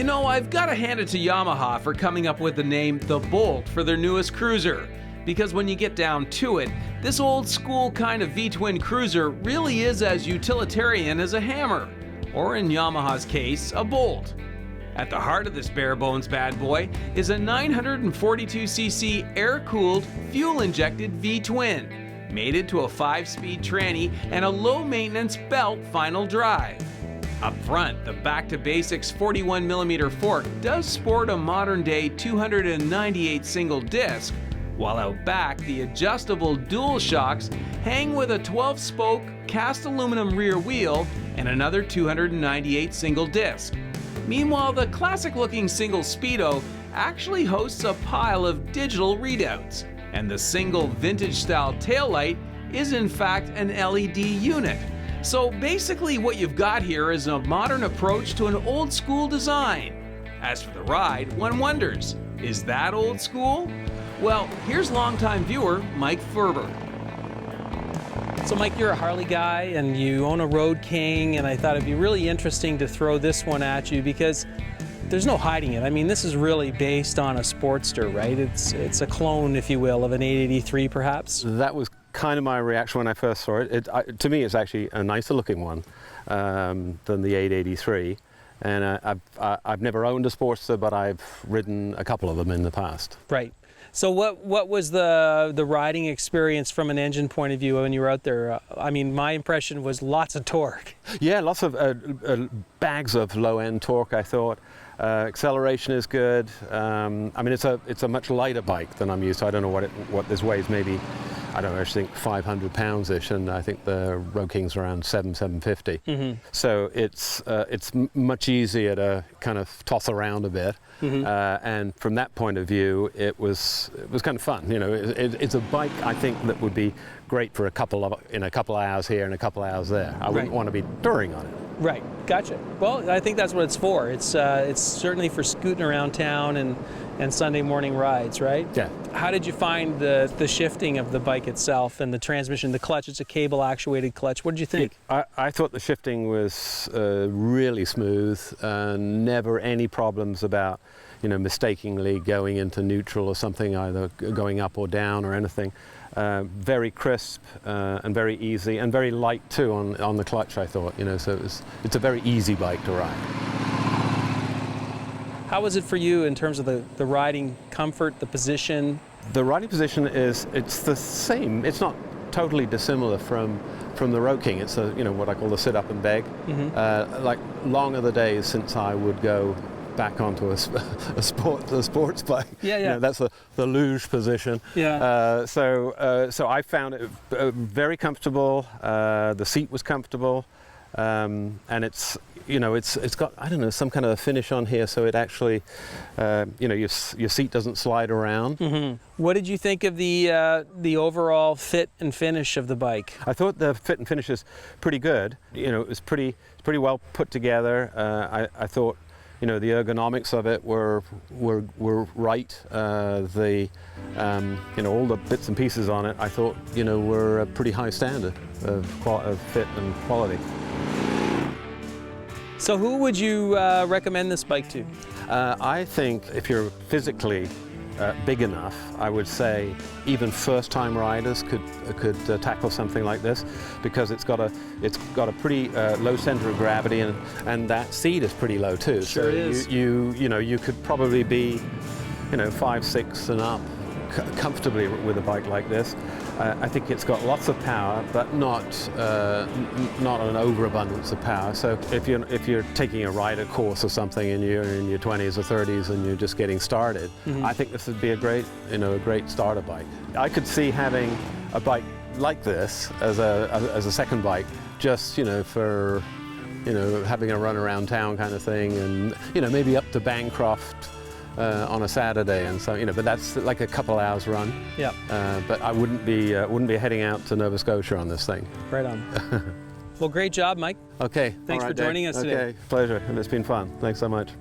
You know, I've got to hand it to Yamaha for coming up with the name The Bolt for their newest cruiser. Because when you get down to it, this old school kind of V-twin cruiser really is as utilitarian as a hammer, or in Yamaha's case, a bolt. At the heart of this bare-bones bad boy is a 942cc air-cooled, fuel-injected V-twin, mated to a 5-speed tranny and a low-maintenance belt final drive. Up front, the back-to-basics 41mm fork does sport a modern-day 298 single disc, while out back, the adjustable dual shocks hang with a 12-spoke cast aluminum rear wheel and another 298 single disc. Meanwhile, the classic-looking single speedo actually hosts a pile of digital readouts, and the single vintage-style taillight is in fact an LED unit. So basically what you've got here is a modern approach to an old-school design. As for the ride, one wonders, is that old school? Well, here's longtime viewer Mike Ferber. So Mike, you're a Harley guy and you own a Road King, and I thought it'd be really interesting to throw this one at you because there's no hiding it. I mean, this is really based on a Sportster, right? It's a clone, if you will, of an 883 perhaps? That was kind of my reaction when I first saw it. To me, it's actually a nicer looking one than the 883. And I've never owned a Sportster, but I've ridden a couple of them in the past. Right. So what was the riding experience from an engine point of view when you were out there? I mean, my impression was lots of torque. Yeah, lots of bags of low-end torque, I thought. Acceleration is good. I mean, it's a much lighter bike than I'm used to. I don't know what this weighs, maybe, I don't know, I think 500 pounds-ish, and I think the Road King's around 750. Mm-hmm. So it's much easier to kind of toss around a bit. Mm-hmm. And from that point of view, it was kind of fun. You know, it's a bike I think that would be great for a couple of hours here and a couple of hours there. I wouldn't want to be touring on it. Right, gotcha. Well, I think that's what it's for. It's certainly for scooting around town and Sunday morning rides, right? Yeah. How did you find the shifting of the bike itself and the transmission, the clutch? It's a cable actuated clutch. What did you think? I thought the shifting was really smooth. Never any problems about, you know, mistakenly going into neutral or something, either going up or down or anything. Very crisp and very easy and very light too on the clutch, I thought. You know, so it's a very easy bike to ride. How was it for you in terms of the riding comfort, the position? The riding position it's the same. It's not totally dissimilar from the Road King. It's what I call the sit up and beg. Mm-hmm. Like long are the days since I would go back onto a sports bike. Yeah, yeah. You know, that's the luge position. Yeah. So I found it very comfortable. The seat was comfortable, and it's got, I don't know, some kind of a finish on here, so it actually your seat doesn't slide around. Mm-hmm. What did you think of the overall fit and finish of the bike? I thought the fit and finish is pretty good. You know, it was pretty well put together. I thought, you know, the ergonomics of it were right. All the bits and pieces on it, I thought, you know, were a pretty high standard of fit and quality. So who would you recommend this bike to? I think if you're physically big enough, I would say even first-time riders could tackle something like this, because it's got a pretty low center of gravity, and that seat is pretty low too. Sure is. You could probably be 5'6" and up comfortably with a bike like this. I think it's got lots of power, but not an overabundance of power. So if you're taking a rider course or something and you're in your 20s or 30s and you're just getting started, mm-hmm. I think this would be a great starter bike. I could see having a bike like this as a second bike, just for having a run around town kind of thing, and maybe up to Bancroft on a Saturday, and so but that's like a couple hours run. Yeah. But I wouldn't be heading out to Nova Scotia on this thing. Right on. Well, great job, Mike. Okay. Thanks for joining us today. Okay, pleasure. It's been fun. Thanks so much.